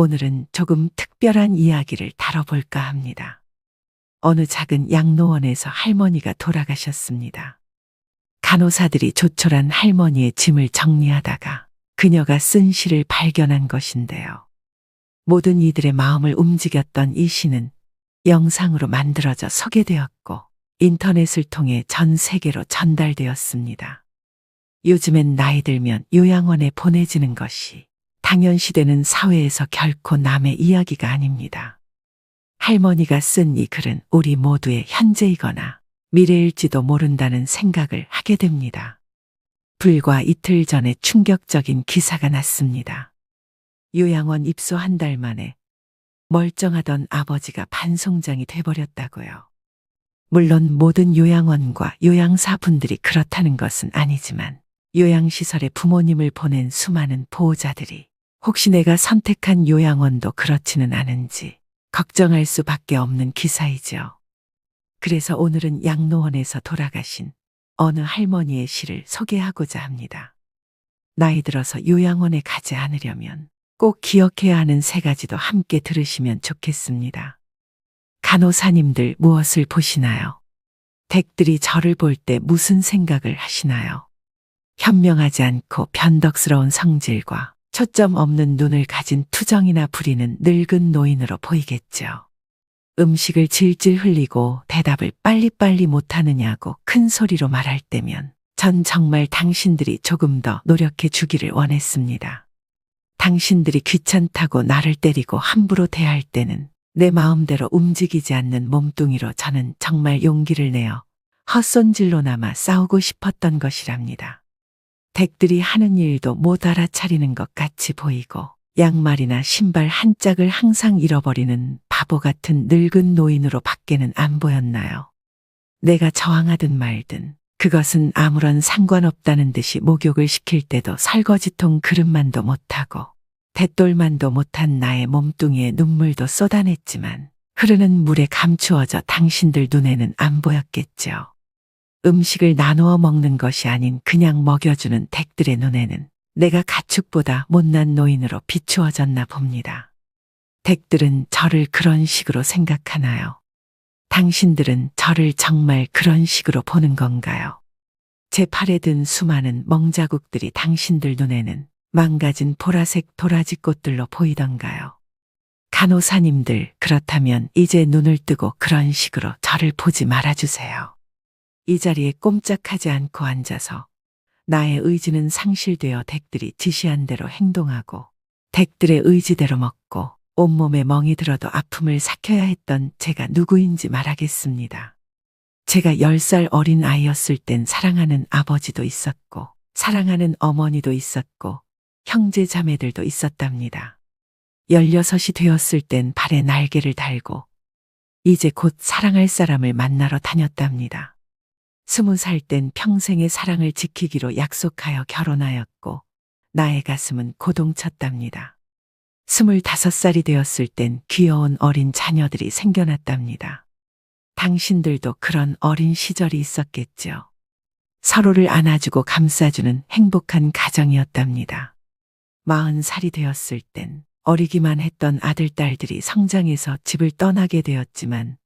오늘은 조금 특별한 이야기를 다뤄볼까 합니다. 어느 작은 양로원에서 할머니가 돌아가셨습니다. 간호사들이 조촐한 할머니의 짐을 정리하다가 그녀가 쓴 시를 발견한 것인데요. 모든 이들의 마음을 움직였던 이 시는 영상으로 만들어져 소개되었고 인터넷을 통해 전 세계로 전달되었습니다. 요즘엔 나이 들면 요양원에 보내지는 것이 당연시되는 사회에서 결코 남의 이야기가 아닙니다. 할머니가 쓴 이 글은 우리 모두의 현재이거나 미래일지도 모른다는 생각을 하게 됩니다. 불과 이틀 전에 충격적인 기사가 났습니다. 요양원 입소 한 달 만에 멀쩡하던 아버지가 반송장이 돼버렸다고요. 물론 모든 요양원과 요양사분들이 그렇다는 것은 아니지만 요양시설에 부모님을 보낸 수많은 보호자들이 혹시 내가 선택한 요양원도 그렇지는 않은지 걱정할 수밖에 없는 기사이죠. 그래서 오늘은 양로원에서 돌아가신 어느 할머니의 시를 소개하고자 합니다. 나이 들어서 요양원에 가지 않으려면 꼭 기억해야 하는 세 가지도 함께 들으시면 좋겠습니다. 간호사님들 무엇을 보시나요? 댁들이 저를 볼 때 무슨 생각을 하시나요? 현명하지 않고 변덕스러운 성질과 초점 없는 눈을 가진 투정이나 부리는 늙은 노인으로 보이겠죠. 음식을 질질 흘리고 대답을 빨리빨리 못하느냐고 큰 소리로 말할 때면 전 정말 당신들이 조금 더 노력해 주기를 원했습니다. 당신들이 귀찮다고 나를 때리고 함부로 대할 때는 내 마음대로 움직이지 않는 몸뚱이로 저는 정말 용기를 내어 헛손질로나마 싸우고 싶었던 것이랍니다. 댁들이 하는 일도 못 알아차리는 것 같이 보이고 양말이나 신발 한 짝을 항상 잃어버리는 바보 같은 늙은 노인으로 밖에는 안 보였나요? 내가 저항하든 말든 그것은 아무런 상관없다는 듯이 목욕을 시킬 때도 설거지통 그릇만도 못하고 대돌만도 못한 나의 몸뚱이에 눈물도 쏟아냈지만 흐르는 물에 감추어져 당신들 눈에는 안 보였겠죠. 음식을 나누어 먹는 것이 아닌 그냥 먹여주는 댁들의 눈에는 내가 가축보다 못난 노인으로 비추어졌나 봅니다. 댁들은 저를 그런 식으로 생각하나요? 당신들은 저를 정말 그런 식으로 보는 건가요? 제 팔에 든 수많은 멍자국들이 당신들 눈에는 망가진 보라색 도라지꽃들로 보이던가요? 간호사님들, 그렇다면 이제 눈을 뜨고 그런 식으로 저를 보지 말아주세요. 이 자리에 꼼짝하지 않고 앉아서 나의 의지는 상실되어 댁들이 지시한 대로 행동하고 댁들의 의지대로 먹고 온몸에 멍이 들어도 아픔을 삭혀야 했던 제가 누구인지 말하겠습니다. 제가 10살 어린 아이였을 땐 사랑하는 아버지도 있었고 사랑하는 어머니도 있었고 형제 자매들도 있었답니다. 16이 되었을 땐 발에 날개를 달고 이제 곧 사랑할 사람을 만나러 다녔답니다. 20살 땐 평생의 사랑을 지키기로 약속하여 결혼하였고 나의 가슴은 고동쳤답니다. 25살이 되었을 땐 귀여운 어린 자녀들이 생겨났답니다. 당신들도 그런 어린 시절이 있었겠죠. 서로를 안아주고 감싸주는 행복한 가정이었답니다. 40살이 되었을 땐 어리기만 했던 아들, 딸들이 성장해서 집을 떠나게 되었지만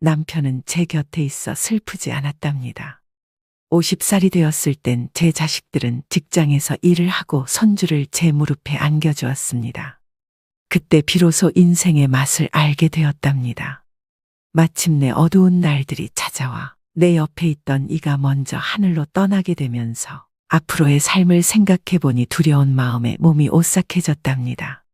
남편은 제 곁에 있어 슬프지 않았답니다. 50살이 되었을 땐 제 자식들은 직장에서 일을 하고 손주를 제 무릎에 안겨주었습니다. 그때 비로소 인생의 맛을 알게 되었답니다. 마침내 어두운 날들이 찾아와 내 옆에 있던 이가 먼저 하늘로 떠나게 되면서 앞으로의 삶을 생각해보니 두려운 마음에 몸이 오싹해졌답니다.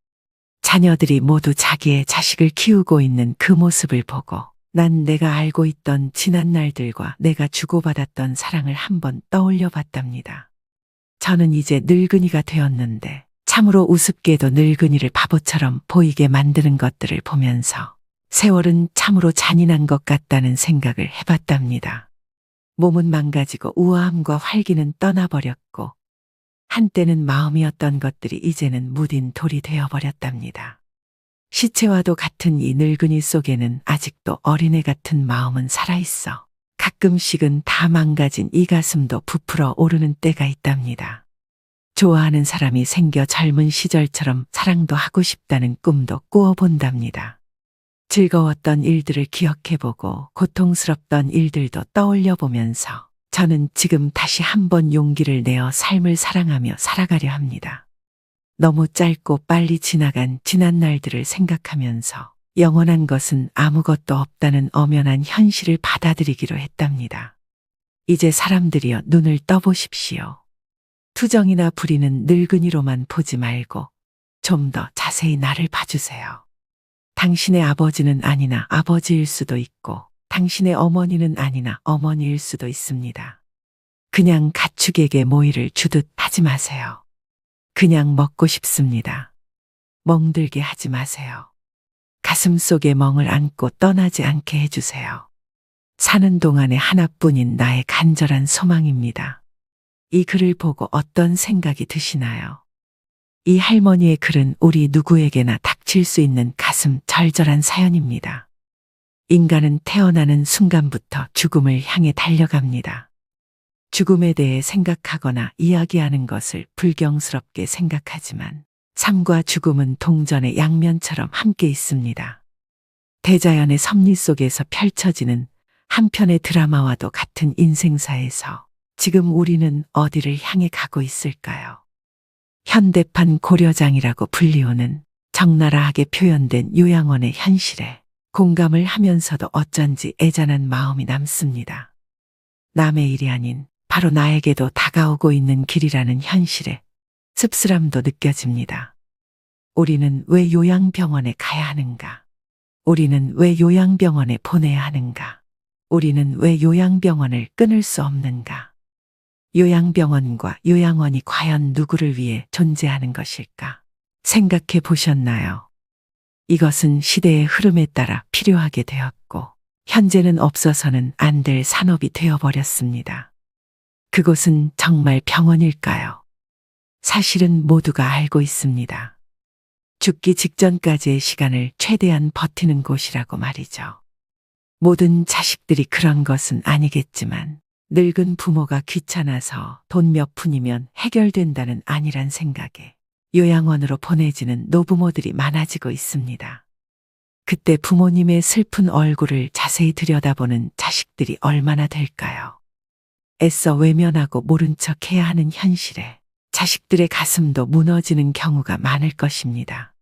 자녀들이 모두 자기의 자식을 키우고 있는 그 모습을 보고 난 내가 알고 있던 지난 날들과 내가 주고받았던 사랑을 한번 떠올려 봤답니다. 저는 이제 늙은이가 되었는데 참으로 우습게도 늙은이를 바보처럼 보이게 만드는 것들을 보면서 세월은 참으로 잔인한 것 같다는 생각을 해봤답니다. 몸은 망가지고 우아함과 활기는 떠나버렸고 한때는 마음이었던 것들이 이제는 무딘 돌이 되어버렸답니다. 시체와도 같은 이 늙은이 속에는 아직도 어린애 같은 마음은 살아있어 가끔씩은 다 망가진 이 가슴도 부풀어 오르는 때가 있답니다. 좋아하는 사람이 생겨 젊은 시절처럼 사랑도 하고 싶다는 꿈도 꾸어본답니다. 즐거웠던 일들을 기억해보고 고통스럽던 일들도 떠올려보면서 저는 지금 다시 한번 용기를 내어 삶을 사랑하며 살아가려 합니다. 너무 짧고 빨리 지나간 지난 날들을 생각하면서 영원한 것은 아무것도 없다는 엄연한 현실을 받아들이기로 했답니다. 이제 사람들이여 눈을 떠보십시오. 투정이나 불의는 늙은이로만 보지 말고 좀 더 자세히 나를 봐주세요. 당신의 아버지는 아니나 아버지일 수도 있고 당신의 어머니는 아니나 어머니일 수도 있습니다. 그냥 가축에게 모이를 주듯 하지 마세요. 그냥 먹고 싶습니다. 멍들게 하지 마세요. 가슴 속에 멍을 안고 떠나지 않게 해주세요. 사는 동안에 하나뿐인 나의 간절한 소망입니다. 이 글을 보고 어떤 생각이 드시나요? 이 할머니의 글은 우리 누구에게나 닥칠 수 있는 가슴 절절한 사연입니다. 인간은 태어나는 순간부터 죽음을 향해 달려갑니다. 죽음에 대해 생각하거나 이야기하는 것을 불경스럽게 생각하지만 삶과 죽음은 동전의 양면처럼 함께 있습니다. 대자연의 섭리 속에서 펼쳐지는 한 편의 드라마와도 같은 인생사에서 지금 우리는 어디를 향해 가고 있을까요? 현대판 고려장이라고 불리우는 적나라하게 표현된 요양원의 현실에 공감을 하면서도 어쩐지 애잔한 마음이 남습니다. 남의 일이 아닌 바로 나에게도 다가오고 있는 길이라는 현실에 씁쓸함도 느껴집니다. 우리는 왜 요양병원에 가야 하는가? 우리는 왜 요양병원에 보내야 하는가? 우리는 왜 요양병원을 끊을 수 없는가? 요양병원과 요양원이 과연 누구를 위해 존재하는 것일까? 생각해 보셨나요? 이것은 시대의 흐름에 따라 필요하게 되었고, 현재는 없어서는 안 될 산업이 되어버렸습니다. 그곳은 정말 병원일까요? 사실은 모두가 알고 있습니다. 죽기 직전까지의 시간을 최대한 버티는 곳이라고 말이죠. 모든 자식들이 그런 것은 아니겠지만 늙은 부모가 귀찮아서 돈 몇 푼이면 해결된다는 안일한 생각에 요양원으로 보내지는 노부모들이 많아지고 있습니다. 그때 부모님의 슬픈 얼굴을 자세히 들여다보는 자식들이 얼마나 될까요? 애써 외면하고 모른 척 해야 하는 현실에 자식들의 가슴도 무너지는 경우가 많을 것입니다.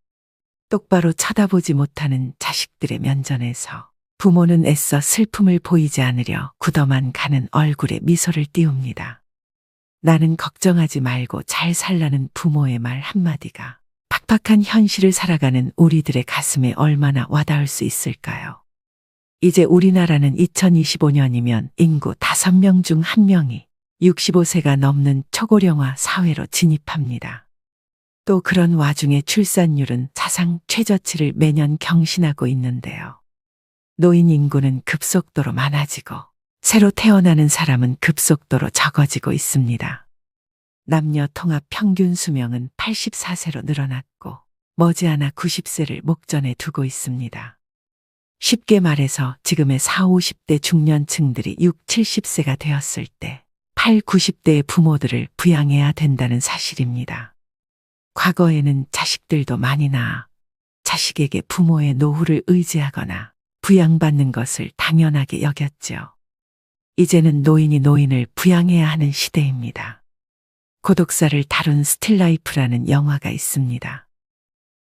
똑바로 쳐다보지 못하는 자식들의 면전에서 부모는 애써 슬픔을 보이지 않으려 굳어만 가는 얼굴에 미소를 띄웁니다. 나는 걱정하지 말고 잘 살라는 부모의 말 한마디가 팍팍한 현실을 살아가는 우리들의 가슴에 얼마나 와닿을 수 있을까요? 이제 우리나라는 2025년이면 인구 5명 중 1명이 65세가 넘는 초고령화 사회로 진입합니다. 또 그런 와중에 출산율은 사상 최저치를 매년 경신하고 있는데요. 노인 인구는 급속도로 많아지고 새로 태어나는 사람은 급속도로 적어지고 있습니다. 남녀 통합 평균 수명은 84세로 늘어났고 머지않아 90세를 목전에 두고 있습니다. 쉽게 말해서 지금의 40, 50대 중년층들이 60, 70세가 되었을 때 80, 90대의 부모들을 부양해야 된다는 사실입니다. 과거에는 자식들도 많이 낳아 자식에게 부모의 노후를 의지하거나 부양받는 것을 당연하게 여겼죠. 이제는 노인이 노인을 부양해야 하는 시대입니다. 고독사를 다룬 스틸라이프라는 영화가 있습니다.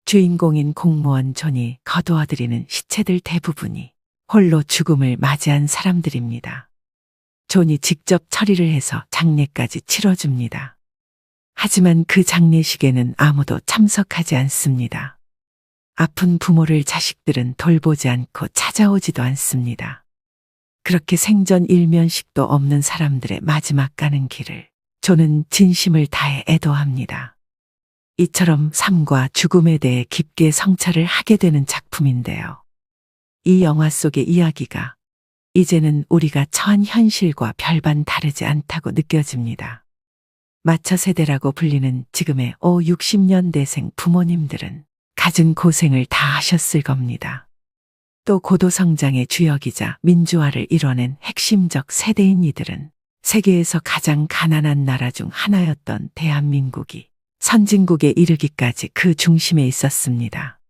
주인공인 공무원 존이 거두어들이는 시체들 대부분이 홀로 죽음을 맞이한 사람들입니다. 존이 직접 처리를 해서 장례까지 치러줍니다. 하지만 그 장례식에는 아무도 참석하지 않습니다. 아픈 부모를 자식들은 돌보지 않고 찾아오지도 않습니다. 그렇게 생전 일면식도 없는 사람들의 마지막 가는 길을 존은 진심을 다해 애도합니다. 이처럼 삶과 죽음에 대해 깊게 성찰을 하게 되는 작품인데요. 이 영화 속의 이야기가 이제는 우리가 처한 현실과 별반 다르지 않다고 느껴집니다. 마처 세대라고 불리는 지금의 5, 60년대생 부모님들은 갖은 고생을 다 하셨을 겁니다. 또 고도성장의 주역이자 민주화를 이뤄낸 핵심적 세대인 이들은 세계에서 가장 가난한 나라 중 하나였던 대한민국이 선진국에 이르기까지 그 중심에 있었습니다.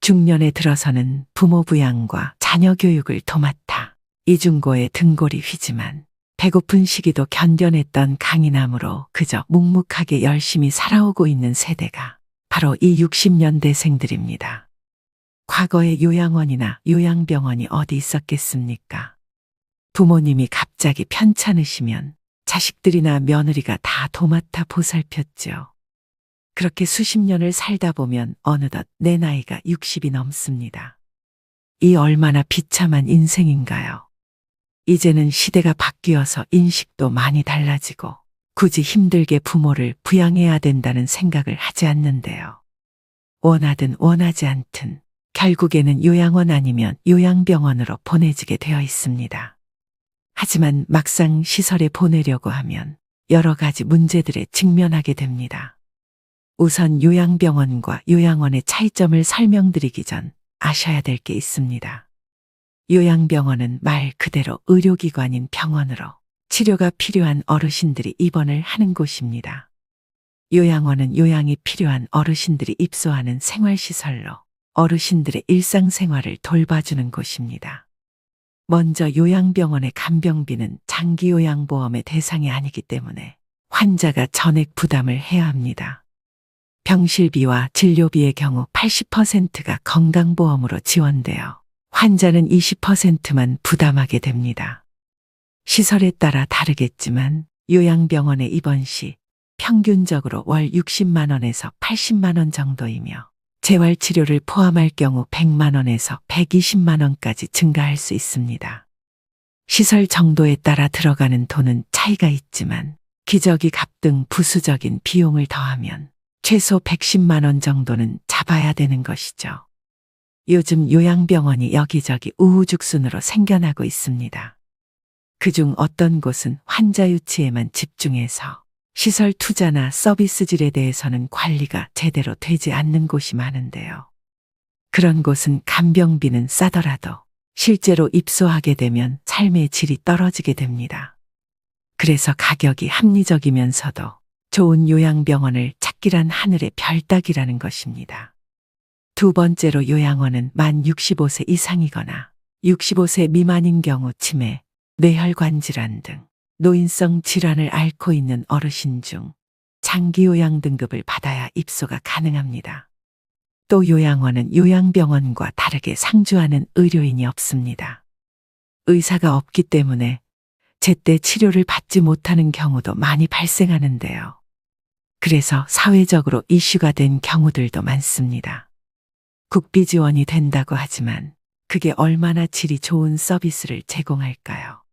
중년에 들어서는 부모 부양과 자녀 교육을 도맡아 이중고의 등골이 휘지만 배고픈 시기도 견뎌냈던 강인함으로 그저 묵묵하게 열심히 살아오고 있는 세대가 바로 이 60년대생들입니다. 과거에 요양원이나 요양병원이 어디 있었겠습니까? 부모님이 갑자기 편찮으시면 자식들이나 며느리가 다 도맡아 보살폈죠. 그렇게 수십 년을 살다 보면 어느덧 내 나이가 60이 넘습니다. 이 얼마나 비참한 인생인가요? 이제는 시대가 바뀌어서 인식도 많이 달라지고 굳이 힘들게 부모를 부양해야 된다는 생각을 하지 않는데요. 원하든 원하지 않든 결국에는 요양원 아니면 요양병원으로 보내지게 되어 있습니다. 하지만 막상 시설에 보내려고 하면 여러 가지 문제들에 직면하게 됩니다. 우선 요양병원과 요양원의 차이점을 설명드리기 전 아셔야 될 게 있습니다. 요양병원은 말 그대로 의료기관인 병원으로 치료가 필요한 어르신들이 입원을 하는 곳입니다. 요양원은 요양이 필요한 어르신들이 입소하는 생활시설로 어르신들의 일상생활을 돌봐주는 곳입니다. 먼저 요양병원의 간병비는 장기요양보험의 대상이 아니기 때문에 환자가 전액 부담을 해야 합니다. 병실비와 진료비의 경우 80%가 건강보험으로 지원되어 환자는 20%만 부담하게 됩니다. 시설에 따라 다르겠지만 요양병원에 입원 시 평균적으로 월 60만 원에서 80만 원 정도이며 재활치료를 포함할 경우 100만 원에서 120만 원까지 증가할 수 있습니다. 시설 정도에 따라 들어가는 돈은 차이가 있지만 기저귀 값 등 부수적인 비용을 더하면 최소 110만 원 정도는 잡아야 되는 것이죠. 요즘 요양병원이 여기저기 우후죽순으로 생겨나고 있습니다. 그중 어떤 곳은 환자 유치에만 집중해서 시설 투자나 서비스질에 대해서는 관리가 제대로 되지 않는 곳이 많은데요. 그런 곳은 간병비는 싸더라도 실제로 입소하게 되면 삶의 질이 떨어지게 됩니다. 그래서 가격이 합리적이면서도 좋은 요양병원을 찾기란 하늘의 별 따기라는 것입니다. 두 번째로 요양원은 만 65세 이상이거나 65세 미만인 경우 치매, 뇌혈관 질환 등 노인성 질환을 앓고 있는 어르신 중 장기요양 등급을 받아야 입소가 가능합니다. 또 요양원은 요양병원과 다르게 상주하는 의료인이 없습니다. 의사가 없기 때문에 제때 치료를 받지 못하는 경우도 많이 발생하는데요. 그래서 사회적으로 이슈가 된 경우들도 많습니다. 국비 지원이 된다고 하지만 그게 얼마나 질이 좋은 서비스를 제공할까요?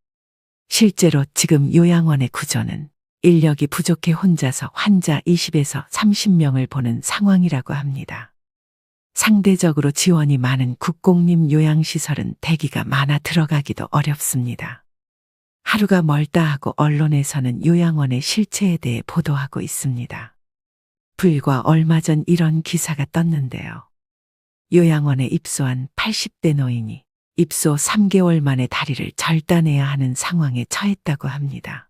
실제로 지금 요양원의 구조는 인력이 부족해 혼자서 환자 20에서 30명을 보는 상황이라고 합니다. 상대적으로 지원이 많은 국공립 요양시설은 대기가 많아 들어가기도 어렵습니다. 하루가 멀다 하고 언론에서는 요양원의 실체에 대해 보도하고 있습니다. 불과 얼마 전 이런 기사가 떴는데요. 요양원에 입소한 80대 노인이 입소 3개월 만에 다리를 절단해야 하는 상황에 처했다고 합니다.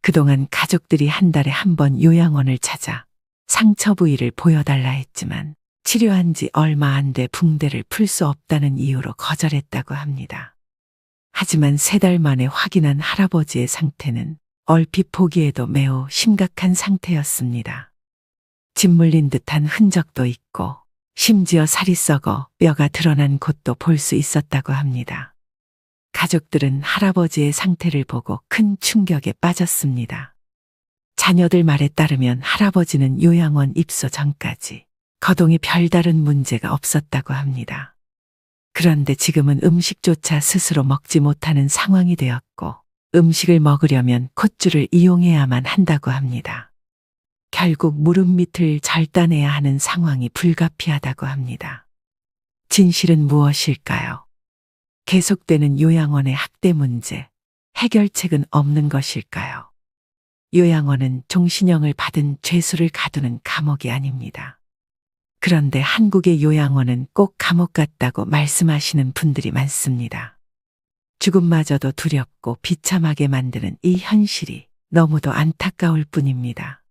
그동안 가족들이 한 달에 한 번 요양원을 찾아 상처 부위를 보여달라 했지만 치료한 지 얼마 안 돼 붕대를 풀 수 없다는 이유로 거절했다고 합니다. 하지만 3달 만에 확인한 할아버지의 상태는 얼핏 보기에도 매우 심각한 상태였습니다. 짓물린 듯한 흔적도 있고 심지어 살이 썩어 뼈가 드러난 곳도 볼 수 있었다고 합니다. 가족들은 할아버지의 상태를 보고 큰 충격에 빠졌습니다. 자녀들 말에 따르면 할아버지는 요양원 입소 전까지 거동에 별다른 문제가 없었다고 합니다. 그런데 지금은 음식조차 스스로 먹지 못하는 상황이 되었고 음식을 먹으려면 콧줄을 이용해야만 한다고 합니다. 결국 무릎 밑을 절단해야 하는 상황이 불가피하다고 합니다. 진실은 무엇일까요? 계속되는 요양원의 학대 문제, 해결책은 없는 것일까요? 요양원은 종신형을 받은 죄수를 가두는 감옥이 아닙니다. 그런데 한국의 요양원은 꼭 감옥 같다고 말씀하시는 분들이 많습니다. 죽음마저도 두렵고 비참하게 만드는 이 현실이 너무도 안타까울 뿐입니다.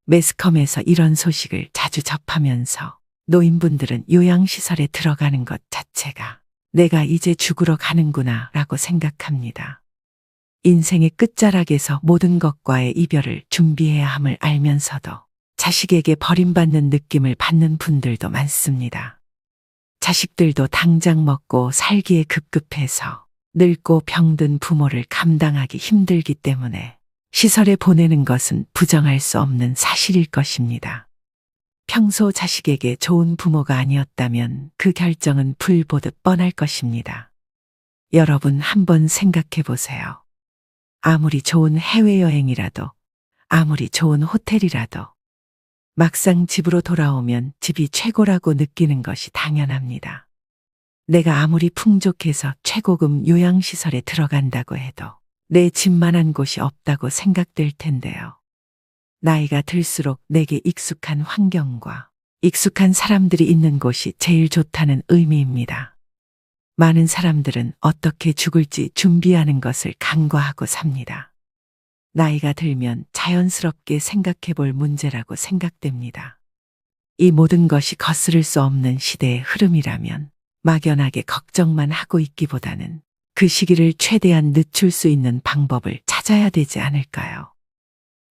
매스컴에서 이런 소식을 자주 접하면서 노인분들은 요양시설에 들어가는 것 자체가 내가 이제 죽으러 가는구나 라고 생각합니다. 인생의 끝자락에서 모든 것과의 이별을 준비해야 함을 알면서도 자식에게 버림받는 느낌을 받는 분들도 많습니다. 자식들도 당장 먹고 살기에 급급해서 늙고 병든 부모를 감당하기 힘들기 때문에 시설에 보내는 것은 부정할 수 없는 사실일 것입니다. 평소 자식에게 좋은 부모가 아니었다면 그 결정은 불보듯 뻔할 것입니다. 여러분 한번 생각해 보세요. 아무리 좋은 해외여행이라도, 아무리 좋은 호텔이라도 막상 집으로 돌아오면 집이 최고라고 느끼는 것이 당연합니다. 내가 아무리 풍족해서 최고급 요양시설에 들어간다고 해도 내 집만한 곳이 없다고 생각될 텐데요. 나이가 들수록 내게 익숙한 환경과 익숙한 사람들이 있는 곳이 제일 좋다는 의미입니다. 많은 사람들은 어떻게 죽을지 준비하는 것을 간과하고 삽니다. 나이가 들면 자연스럽게 생각해 볼 문제라고 생각됩니다. 이 모든 것이 거스를 수 없는 시대의 흐름이라면 막연하게 걱정만 하고 있기보다는 그 시기를 최대한 늦출 수 있는 방법을 찾아야 되지 않을까요?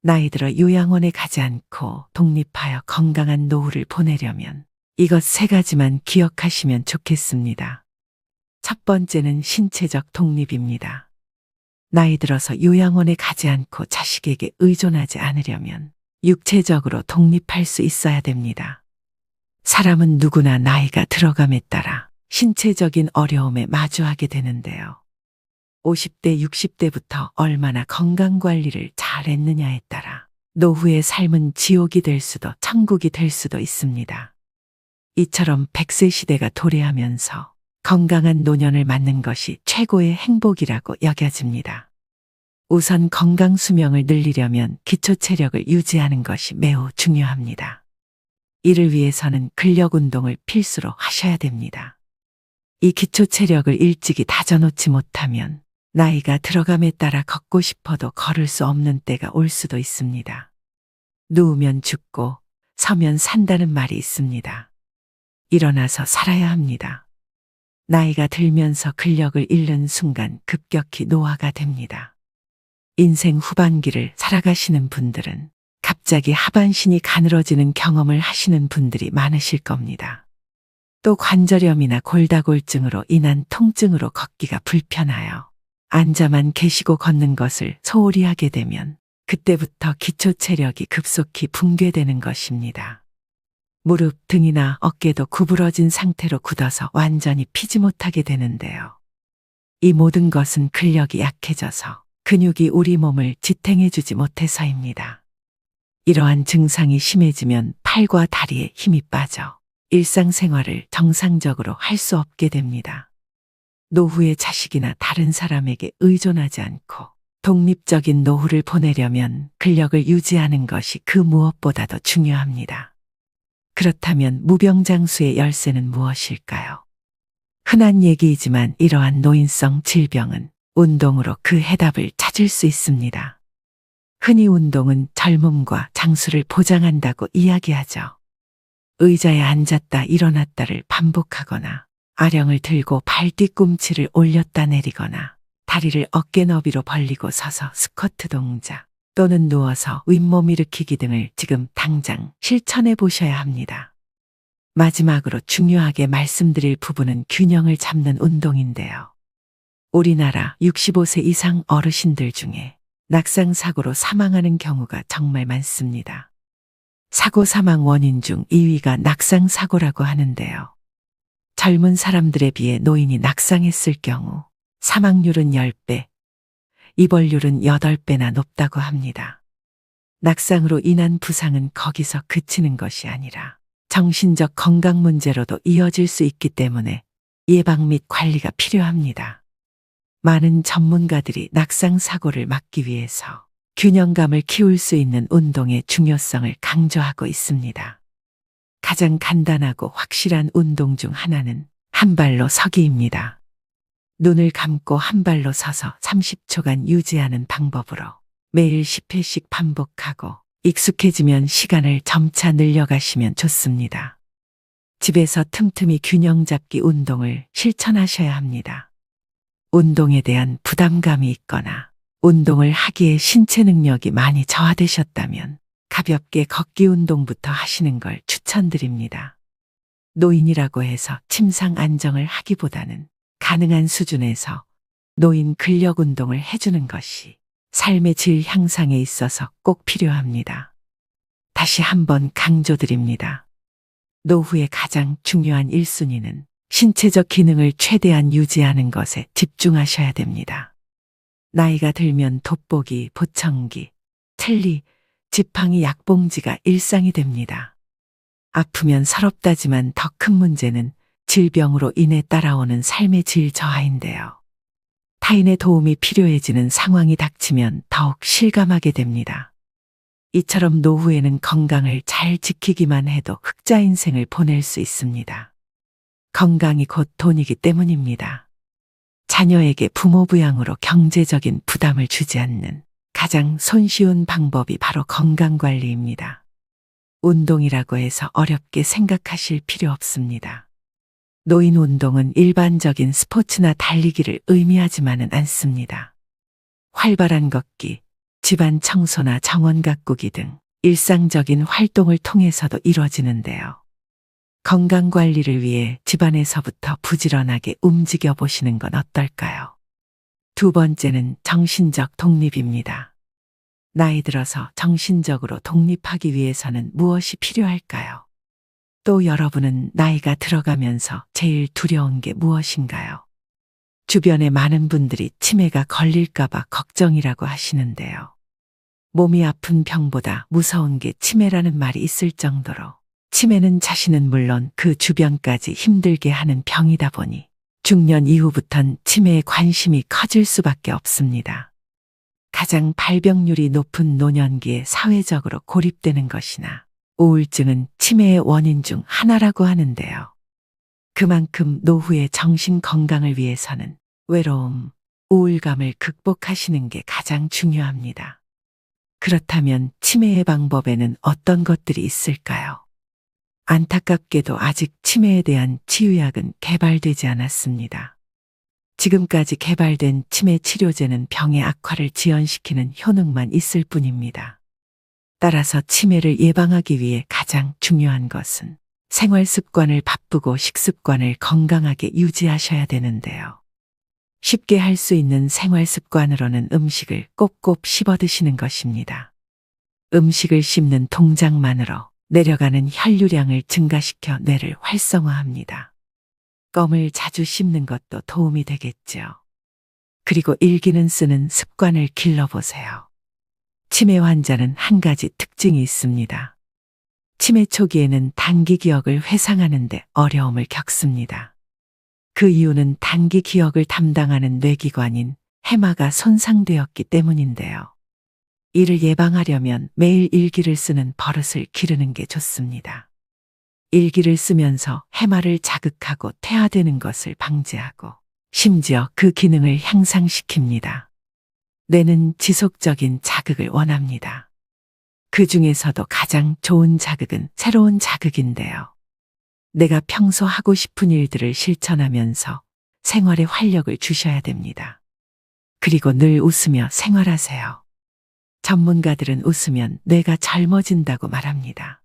나이 들어 요양원에 가지 않고 독립하여 건강한 노후를 보내려면 이것 세 가지만 기억하시면 좋겠습니다. 첫 번째는 신체적 독립입니다. 나이 들어서 요양원에 가지 않고 자식에게 의존하지 않으려면 육체적으로 독립할 수 있어야 됩니다. 사람은 누구나 나이가 들어감에 따라 신체적인 어려움에 마주하게 되는데요. 50대, 60대부터 얼마나 건강관리를 잘했느냐에 따라 노후의 삶은 지옥이 될 수도 천국이 될 수도 있습니다. 이처럼 100세 시대가 도래하면서 건강한 노년을 맞는 것이 최고의 행복이라고 여겨집니다. 우선 건강 수명을 늘리려면 기초 체력을 유지하는 것이 매우 중요합니다. 이를 위해서는 근력 운동을 필수로 하셔야 됩니다. 이 기초 체력을 일찍이 다져놓지 못하면 나이가 들어감에 따라 걷고 싶어도 걸을 수 없는 때가 올 수도 있습니다. 누우면 죽고 서면 산다는 말이 있습니다. 일어나서 살아야 합니다. 나이가 들면서 근력을 잃는 순간 급격히 노화가 됩니다. 인생 후반기를 살아가시는 분들은 갑자기 하반신이 가늘어지는 경험을 하시는 분들이 많으실 겁니다. 또 관절염이나 골다골증으로 인한 통증으로 걷기가 불편하여 앉아만 계시고 걷는 것을 소홀히 하게 되면 그때부터 기초 체력이 급속히 붕괴되는 것입니다. 무릎, 등이나 어깨도 구부러진 상태로 굳어서 완전히 피지 못하게 되는데요. 이 모든 것은 근력이 약해져서 근육이 우리 몸을 지탱해주지 못해서입니다. 이러한 증상이 심해지면 팔과 다리에 힘이 빠져 일상생활을 정상적으로 할 수 없게 됩니다. 노후에 자식이나 다른 사람에게 의존하지 않고 독립적인 노후를 보내려면 근력을 유지하는 것이 그 무엇보다도 중요합니다. 그렇다면 무병장수의 열쇠는 무엇일까요? 흔한 얘기이지만 이러한 노인성 질병은 운동으로 그 해답을 찾을 수 있습니다. 흔히 운동은 젊음과 장수를 보장한다고 이야기하죠. 의자에 앉았다 일어났다를 반복하거나 아령을 들고 발 뒤꿈치를 올렸다 내리거나 다리를 어깨 너비로 벌리고 서서 스쿼트 동작 또는 누워서 윗몸 일으키기 등을 지금 당장 실천해 보셔야 합니다. 마지막으로 중요하게 말씀드릴 부분은 균형을 잡는 운동인데요. 우리나라 65세 이상 어르신들 중에 낙상사고로 사망하는 경우가 정말 많습니다. 사고 사망 원인 중 2위가 낙상사고라고 하는데요. 젊은 사람들에 비해 노인이 낙상했을 경우 사망률은 10배, 입원율은 8배나 높다고 합니다. 낙상으로 인한 부상은 거기서 그치는 것이 아니라 정신적 건강 문제로도 이어질 수 있기 때문에 예방 및 관리가 필요합니다. 많은 전문가들이 낙상 사고를 막기 위해서 균형감을 키울 수 있는 운동의 중요성을 강조하고 있습니다. 가장 간단하고 확실한 운동 중 하나는 한 발로 서기입니다. 눈을 감고 한 발로 서서 30초간 유지하는 방법으로 매일 10회씩 반복하고 익숙해지면 시간을 점차 늘려가시면 좋습니다. 집에서 틈틈이 균형 잡기 운동을 실천하셔야 합니다. 운동에 대한 부담감이 있거나 운동을 하기에 신체 능력이 많이 저하되셨다면 가볍게 걷기 운동부터 하시는 걸 추천드립니다. 노인이라고 해서 침상 안정을 하기보다는 가능한 수준에서 노인 근력 운동을 해주는 것이 삶의 질 향상에 있어서 꼭 필요합니다. 다시 한번 강조드립니다. 노후의 가장 중요한 1순위는 신체적 기능을 최대한 유지하는 것에 집중하셔야 됩니다. 나이가 들면 돋보기, 보청기, 틀니, 지팡이, 약봉지가 일상이 됩니다. 아프면 서럽다지만 더 큰 문제는 질병으로 인해 따라오는 삶의 질 저하인데요. 타인의 도움이 필요해지는 상황이 닥치면 더욱 실감하게 됩니다. 이처럼 노후에는 건강을 잘 지키기만 해도 흑자 인생을 보낼 수 있습니다. 건강이 곧 돈이기 때문입니다. 자녀에게 부모 부양으로 경제적인 부담을 주지 않는 가장 손쉬운 방법이 바로 건강관리입니다. 운동이라고 해서 어렵게 생각하실 필요 없습니다. 노인 운동은 일반적인 스포츠나 달리기를 의미하지만은 않습니다. 활발한 걷기, 집안 청소나 정원 가꾸기 등 일상적인 활동을 통해서도 이루어지는데요. 건강 관리를 위해 집안에서부터 부지런하게 움직여 보시는 건 어떨까요? 두 번째는 정신적 독립입니다. 나이 들어서 정신적으로 독립하기 위해서는 무엇이 필요할까요? 또 여러분은 나이가 들어가면서 제일 두려운 게 무엇인가요? 주변에 많은 분들이 치매가 걸릴까봐 걱정이라고 하시는데요. 몸이 아픈 병보다 무서운 게 치매라는 말이 있을 정도로 치매는 자신은 물론 그 주변까지 힘들게 하는 병이다 보니 중년 이후부턴 치매에 관심이 커질 수밖에 없습니다. 가장 발병률이 높은 노년기에 사회적으로 고립되는 것이나 우울증은 치매의 원인 중 하나라고 하는데요. 그만큼 노후의 정신 건강을 위해서는 외로움, 우울감을 극복하시는 게 가장 중요합니다. 그렇다면 치매의 방법에는 어떤 것들이 있을까요? 안타깝게도 아직 치매에 대한 치유약은 개발되지 않았습니다. 지금까지 개발된 치매 치료제는 병의 악화를 지연시키는 효능만 있을 뿐입니다. 따라서 치매를 예방하기 위해 가장 중요한 것은 생활 습관을 바꾸고 식습관을 건강하게 유지하셔야 되는데요. 쉽게 할 수 있는 생활 습관으로는 음식을 꼭꼭 씹어 드시는 것입니다. 음식을 씹는 동작만으로 내려가는 혈류량을 증가시켜 뇌를 활성화합니다. 껌을 자주 씹는 것도 도움이 되겠죠. 그리고 일기는 쓰는 습관을 길러보세요. 치매 환자는 한 가지 특징이 있습니다. 치매 초기에는 단기 기억을 회상하는 데 어려움을 겪습니다. 그 이유는 단기 기억을 담당하는 뇌기관인 해마가 손상되었기 때문인데요. 이를 예방하려면 매일 일기를 쓰는 버릇을 기르는 게 좋습니다. 일기를 쓰면서 해마를 자극하고 퇴화되는 것을 방지하고 심지어 그 기능을 향상시킵니다. 뇌는 지속적인 자극을 원합니다. 그 중에서도 가장 좋은 자극은 새로운 자극인데요. 내가 평소 하고 싶은 일들을 실천하면서 생활에 활력을 주셔야 됩니다. 그리고 늘 웃으며 생활하세요. 전문가들은 웃으면 뇌가 젊어진다고 말합니다.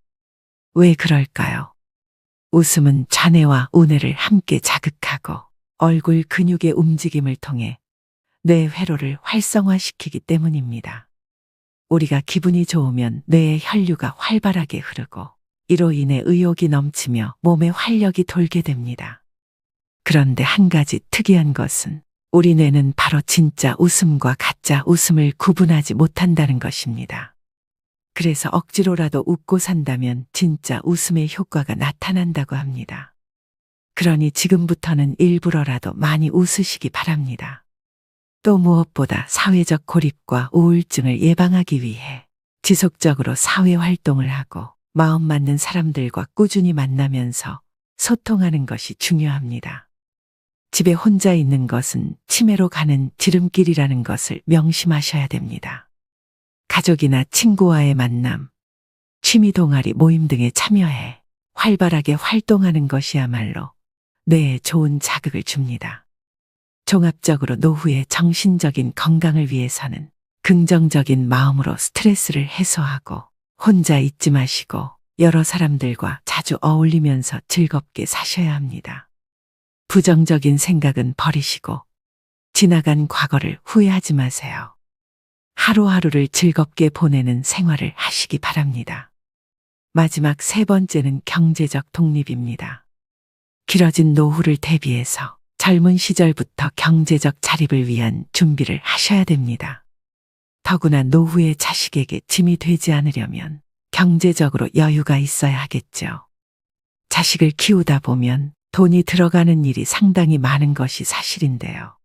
왜 그럴까요? 웃음은 좌뇌와 우뇌를 함께 자극하고 얼굴 근육의 움직임을 통해 뇌 회로를 활성화시키기 때문입니다. 우리가 기분이 좋으면 뇌의 혈류가 활발하게 흐르고 이로 인해 의욕이 넘치며 몸에 활력이 돌게 됩니다. 그런데 한 가지 특이한 것은 우리 뇌는 바로 진짜 웃음과 가짜 웃음을 구분하지 못한다는 것입니다. 그래서 억지로라도 웃고 산다면 진짜 웃음의 효과가 나타난다고 합니다. 그러니 지금부터는 일부러라도 많이 웃으시기 바랍니다. 또 무엇보다 사회적 고립과 우울증을 예방하기 위해 지속적으로 사회 활동을 하고 마음 맞는 사람들과 꾸준히 만나면서 소통하는 것이 중요합니다. 집에 혼자 있는 것은 치매로 가는 지름길이라는 것을 명심하셔야 됩니다. 가족이나 친구와의 만남, 취미 동아리 모임 등에 참여해 활발하게 활동하는 것이야말로 뇌에 좋은 자극을 줍니다. 종합적으로 노후의 정신적인 건강을 위해서는 긍정적인 마음으로 스트레스를 해소하고 혼자 있지 마시고 여러 사람들과 자주 어울리면서 즐겁게 사셔야 합니다. 부정적인 생각은 버리시고 지나간 과거를 후회하지 마세요. 하루하루를 즐겁게 보내는 생활을 하시기 바랍니다. 마지막 세 번째는 경제적 독립입니다. 길어진 노후를 대비해서 젊은 시절부터 경제적 자립을 위한 준비를 하셔야 됩니다. 더구나 노후의 자식에게 짐이 되지 않으려면 경제적으로 여유가 있어야 하겠죠. 자식을 키우다 보면 돈이 들어가는 일이 상당히 많은 것이 사실인데요.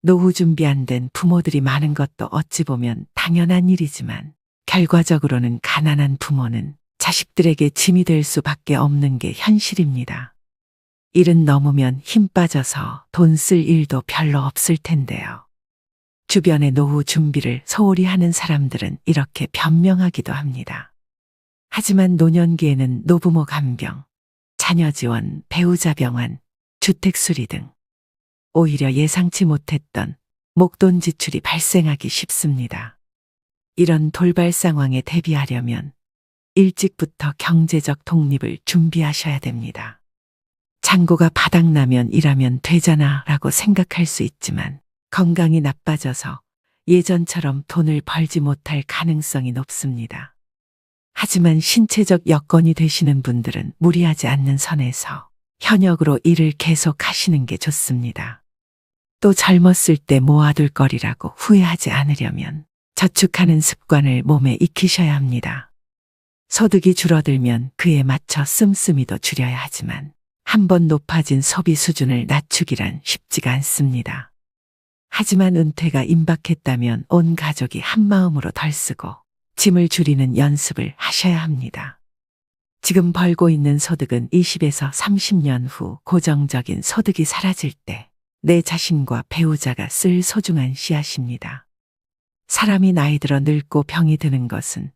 노후 준비 안 된 부모들이 많은 것도 어찌 보면 당연한 일이지만 결과적으로는 가난한 부모는 자식들에게 짐이 될 수밖에 없는 게 현실입니다. 일은 넘으면 힘 빠져서 돈 쓸 일도 별로 없을 텐데요. 주변의 노후 준비를 소홀히 하는 사람들은 이렇게 변명하기도 합니다. 하지만 노년기에는 노부모 간병, 자녀 지원, 배우자 병환, 주택 수리 등 오히려 예상치 못했던 목돈 지출이 발생하기 쉽습니다. 이런 돌발 상황에 대비하려면 일찍부터 경제적 독립을 준비하셔야 됩니다. 잔고가 바닥나면 일하면 되잖아 라고 생각할 수 있지만 건강이 나빠져서 예전처럼 돈을 벌지 못할 가능성이 높습니다. 하지만 신체적 여건이 되시는 분들은 무리하지 않는 선에서 현역으로 일을 계속 하시는 게 좋습니다. 또 젊었을 때 모아둘 거리라고 후회하지 않으려면 저축하는 습관을 몸에 익히셔야 합니다. 소득이 줄어들면 그에 맞춰 씀씀이도 줄여야 하지만 한번 높아진 소비 수준을 낮추기란 쉽지가 않습니다. 하지만 은퇴가 임박했다면 온 가족이 한마음으로 덜 쓰고 짐을 줄이는 연습을 하셔야 합니다. 지금 벌고 있는 소득은 20에서 30년 후 고정적인 소득이 사라질 때 내 자신과 배우자가 쓸 소중한 씨앗입니다. 사람이 나이 들어 늙고 병이 드는 것은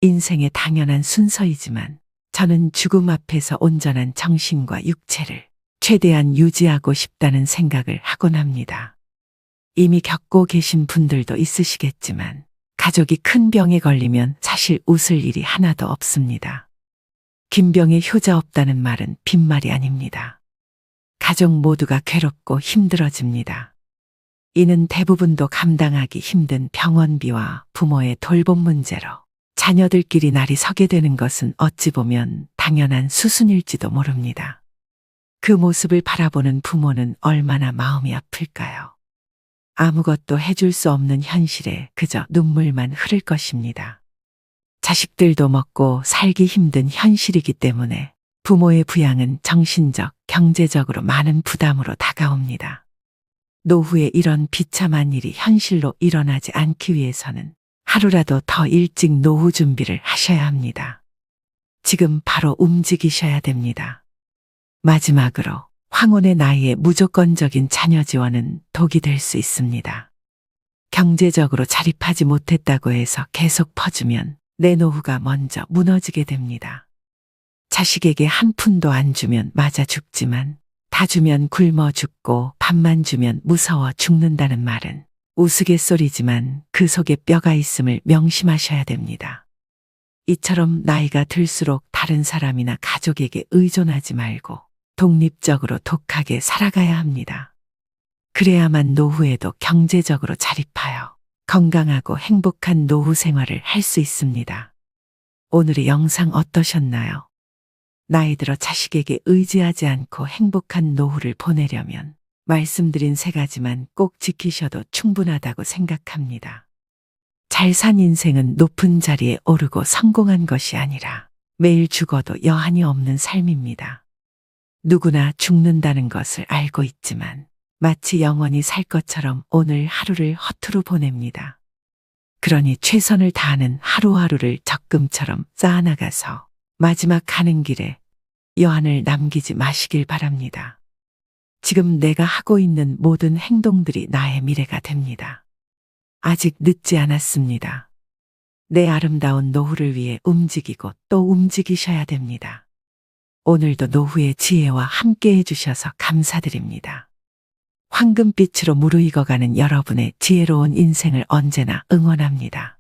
인생의 당연한 순서이지만 저는 죽음 앞에서 온전한 정신과 육체를 최대한 유지하고 싶다는 생각을 하곤 합니다. 이미 겪고 계신 분들도 있으시겠지만 가족이 큰 병에 걸리면 사실 웃을 일이 하나도 없습니다. 긴 병에 효자 없다는 말은 빈말이 아닙니다. 가족 모두가 괴롭고 힘들어집니다. 이는 대부분도 감당하기 힘든 병원비와 부모의 돌봄 문제로 자녀들끼리 날이 서게 되는 것은 어찌 보면 당연한 수순일지도 모릅니다. 그 모습을 바라보는 부모는 얼마나 마음이 아플까요? 아무것도 해줄 수 없는 현실에 그저 눈물만 흐를 것입니다. 자식들도 먹고 살기 힘든 현실이기 때문에 부모의 부양은 정신적, 경제적으로 많은 부담으로 다가옵니다. 노후에 이런 비참한 일이 현실로 일어나지 않기 위해서는 하루라도 더 일찍 노후 준비를 하셔야 합니다. 지금 바로 움직이셔야 됩니다. 마지막으로 황혼의 나이에 무조건적인 자녀 지원은 독이 될 수 있습니다. 경제적으로 자립하지 못했다고 해서 계속 퍼주면 내 노후가 먼저 무너지게 됩니다. 자식에게 한 푼도 안 주면 맞아 죽지만 다 주면 굶어 죽고 밥만 주면 무서워 죽는다는 말은 우스갯소리지만 그 속에 뼈가 있음을 명심하셔야 됩니다. 이처럼 나이가 들수록 다른 사람이나 가족에게 의존하지 말고 독립적으로 독하게 살아가야 합니다. 그래야만 노후에도 경제적으로 자립하여 건강하고 행복한 노후 생활을 할 수 있습니다. 오늘의 영상 어떠셨나요? 나이 들어 자식에게 의지하지 않고 행복한 노후를 보내려면 말씀드린 세 가지만 꼭 지키셔도 충분하다고 생각합니다. 잘 산 인생은 높은 자리에 오르고 성공한 것이 아니라 매일 죽어도 여한이 없는 삶입니다. 누구나 죽는다는 것을 알고 있지만 마치 영원히 살 것처럼 오늘 하루를 허투루 보냅니다. 그러니 최선을 다하는 하루하루를 적금처럼 쌓아나가서 마지막 가는 길에 여한을 남기지 마시길 바랍니다. 지금 내가 하고 있는 모든 행동들이 나의 미래가 됩니다. 아직 늦지 않았습니다. 내 아름다운 노후를 위해 움직이고 또 움직이셔야 됩니다. 오늘도 노후의 지혜와 함께 해주셔서 감사드립니다. 황금빛으로 무르익어가는 여러분의 지혜로운 인생을 언제나 응원합니다.